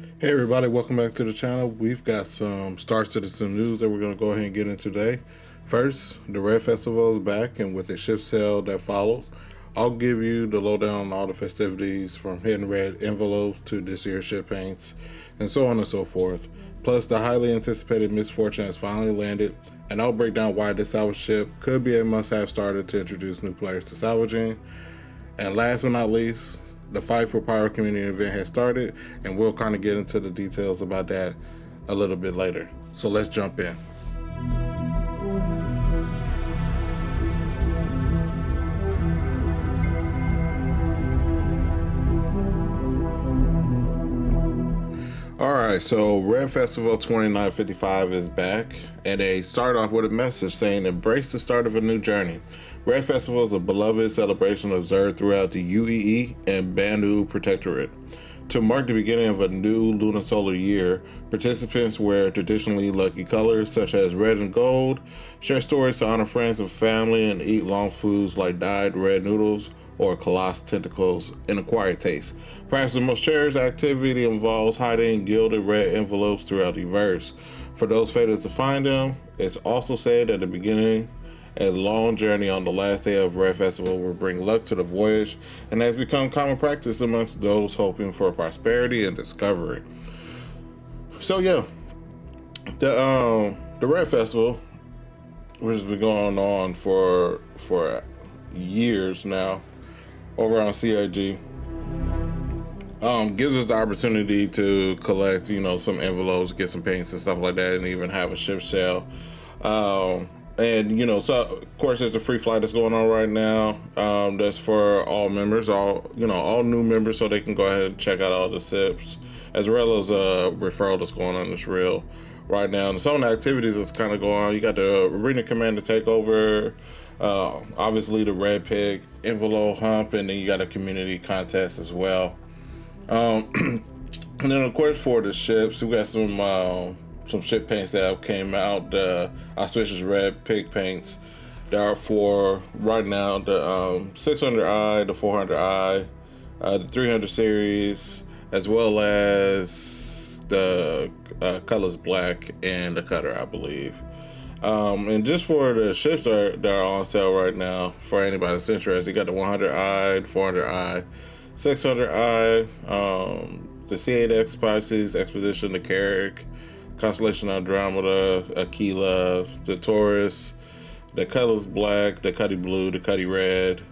Hey everybody, welcome back to the channel. We've got some Star Citizen news that we're going to go ahead and get into today. First, the Red Festival is back, and with the ship sale that followed, I'll give you the lowdown on all the festivities from hidden red envelopes to this year's ship paints, and so on and so forth. Plus, the highly anticipated MISC Fortune has finally landed, and I'll break down why this salvage ship could be a must-have starter to introduce new players to salvaging. And last but not least, the Fight for Pyro community event has started, and we'll kind of get into the details about that a little bit later. So let's jump in. Alright, so Red Festival 2955 is back, and they start off with a message saying, embrace the start of a new journey. Red Festival is a beloved celebration observed throughout the UEE and Banu Protectorate. To mark the beginning of a new lunisolar year, participants wear traditionally lucky colors such as red and gold, share stories to honor friends and family, and eat long foods like dyed red noodles or colossus tentacles and acquired taste. Perhaps the most cherished activity involves hiding gilded red envelopes throughout the verse. For those fated to find them, it's also said at the beginning, a long journey on the last day of Red Festival will bring luck to the voyage, and has become common practice amongst those hoping for prosperity and discovery. So yeah, the Red Festival, which has been going on for years now over on CIG, gives us the opportunity to collect, some envelopes, get some paints and stuff like that, and even have a ship sale. And so of course there's a free flight that's going on right now. That's for all members, all new members, so they can go ahead and check out all the sips, as well as a referral that's going on this reel right now. And some of the activities that's kind of going on, you got the Arena Commander Takeover, obviously the Red Pig envelope hump, and then you got a community contest as well. And then of course for the ships, we got some ship paints that came out, the auspicious Red Pig paints that are for right now the 600i, the 400i, the 300 series, as well as the colors black and the cutter, I believe. And just for the ships that are on sale right now, for anybody that's interested, you got the 100i, the 400i, 600i, the C8X Pisces Expedition, the Carrick, Constellation Andromeda, Aquila, the Taurus, the colors black, the Cuddy blue, the Cuddy red,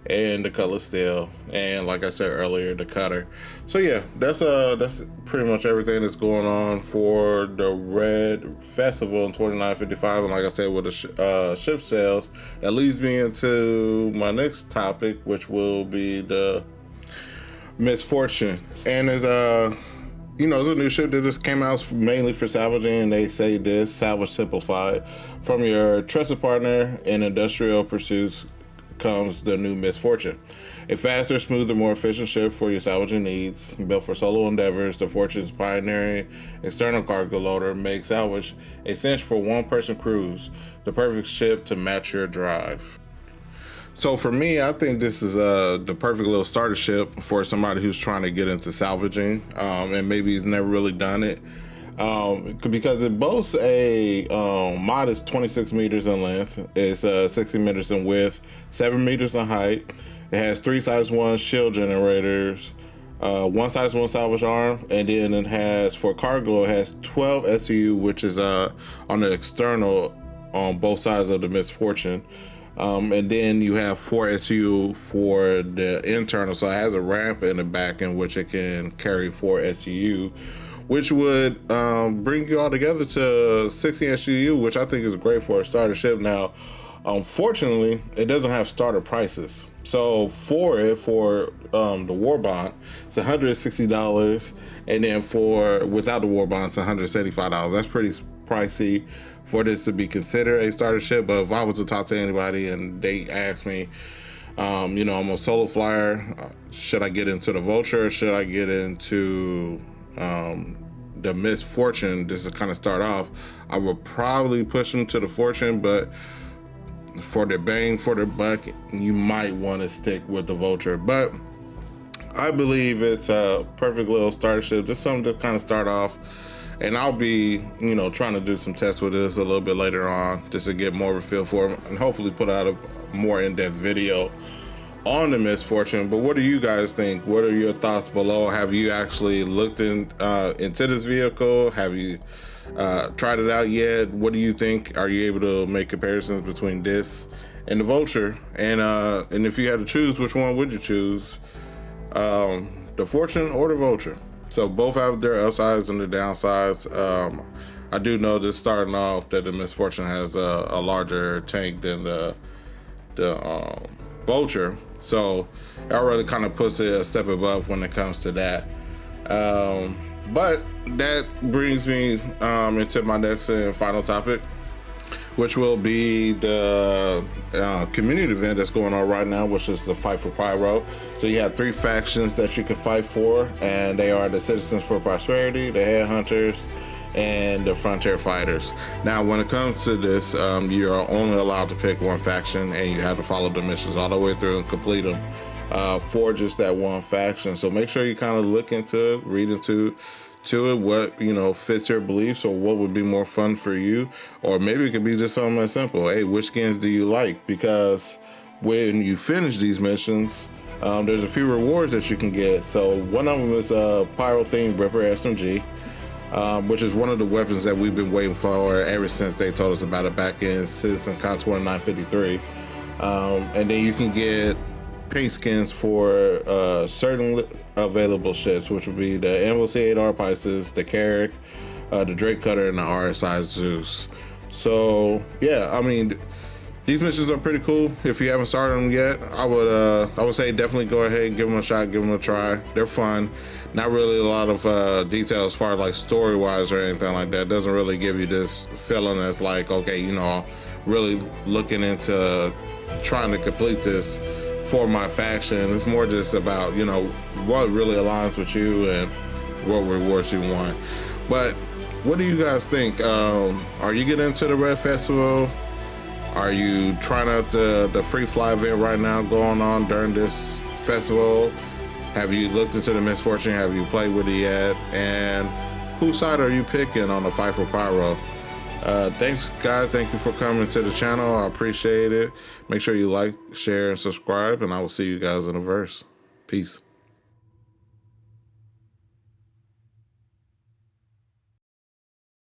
and the color steel, and like I said earlier, the cutter. So yeah, that's pretty much everything that's going on for the Red Festival in 2955. And like I said, with the ship sales, that leads me into my next topic, which will be the MISC Fortune. And it's it's a new ship that just came out mainly for salvaging, and they say this: salvage simplified. From your trusted partner in industrial pursuits comes the new MISC Fortune. A faster, smoother, more efficient ship for your salvaging needs. Built for solo endeavors, the Fortune's pioneering external cargo loader makes salvage a cinch for one-person crews, the perfect ship to match your drive. So for me, I think this is the perfect little starter ship for somebody who's trying to get into salvaging, and maybe he's never really done it, because it boasts a modest 26 meters in length. It's 60 meters in width, 7 meters in height. It has 3 size 1 shield generators, 1 size 1 salvage arm, and then it has, for cargo, it has 12 SCU, which is on the external on both sides of the MISC Fortune. And then you have 4 SCU for the internal, so it has a ramp in the back in which it can carry 4 SCU, which would bring you all together to 16 SCU, which I think is great for a starter ship. Now, unfortunately, it doesn't have starter prices. So for the war bond, it's $160, and then without the war bond, it's $175. That's pretty pricey for this to be considered a starter ship. But if I was to talk to anybody and they ask me, I'm a solo flyer, should I get into the Vulture, or should I get into the MISC Fortune, just to kind of start off, I would probably push them to the Fortune, but for their bang for their buck, you might want to stick with the Vulture. But I believe it's a perfect little startership, just something to kind of start off. And I'll be, you know, trying to do some tests with this a little bit later on, just to get more of a feel for it, and hopefully put out a more in-depth video on the MISC Fortune. But what do you guys think? What are your thoughts below? Have you actually looked into this vehicle? Have you tried it out yet? What do you think? Are you able to make comparisons between this and the Vulture? And if you had to choose, which one would you choose? The Fortune or the Vulture? So both have their upsides and their downsides. I do know, just starting off, that the MISC Fortune has a larger tank than the Vulture. So that really kind of puts it a step above when it comes to that. But that brings me into my next and final topic, which will be the community event that's going on right now, which is the Fight for Pyro. So you have 3 factions that you can fight for, and they are the Citizens for Prosperity, the Headhunters, and the Frontier Fighters. Now, when it comes to this, you are only allowed to pick one faction, and you have to follow the missions all the way through and complete them for just that one faction. So make sure you kind of look into it, read into it, what, you know, fits your beliefs, or what would be more fun for you. Or maybe it could be just something as simple. Hey, which skins do you like? Because when you finish these missions, there's a few rewards that you can get. So one of them is a Pyro themed Ripper SMG, which is one of the weapons that we've been waiting for ever since they told us about it back in CitizenCon 2953. And then you can get paint skins for certain available ships, which would be the Anvil C8R Pisces, the Carrack, the Drake Cutter, and the RSI Zeus. So yeah, I mean, these missions are pretty cool. If you haven't started them yet, I would say definitely go ahead and give them a shot, give them a try. They're fun. Not really a lot of detail as far as like story wise or anything like that. It doesn't really give you this feeling that's like, okay, you know, really looking into trying to complete this for my faction. It's more just about, you know, what really aligns with you and what rewards you want. But what do you guys think? Are you getting into the Red Festival? Are you trying out the free fly event right now going on during this festival? Have you looked into the MISC Fortune? Have you played with it yet? And whose side are you picking on the Fight for Pyro? Thanks, guys. Thank you for coming to the channel. I appreciate it. Make sure you like, share, and subscribe, and I will see you guys in the verse. Peace.